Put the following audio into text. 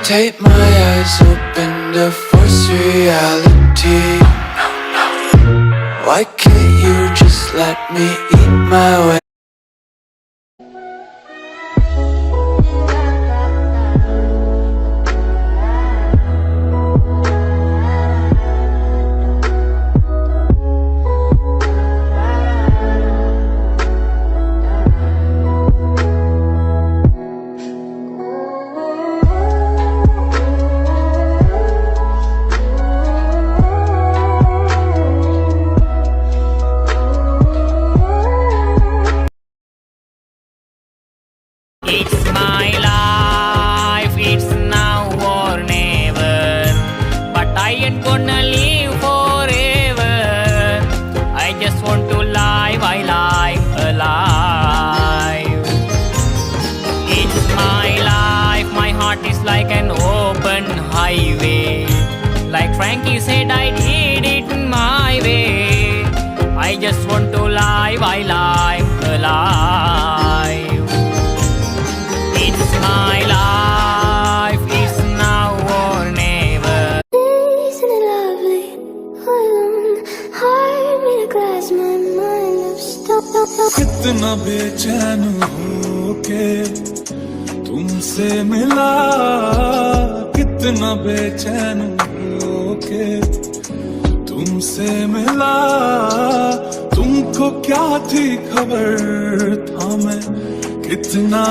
Take my eyes open to force reality. Why can't you just let me eat my way? It's my life, it's now or never. But I ain't gonna live forever. I just want to live, I live alive. It's my life, my heart is like an open highway. Like Frankie said, I did it my way. I just want to live, I live alive. It's my life, it's now or never. Isn't it lovely? Alone, heart made of glass, my mind of stone. कितना बेचैन हूँ के तुमसे मिला, कितना बेचैन हूँ के तुमसे मिला। तुमको क्या थी खबर था मैं कितना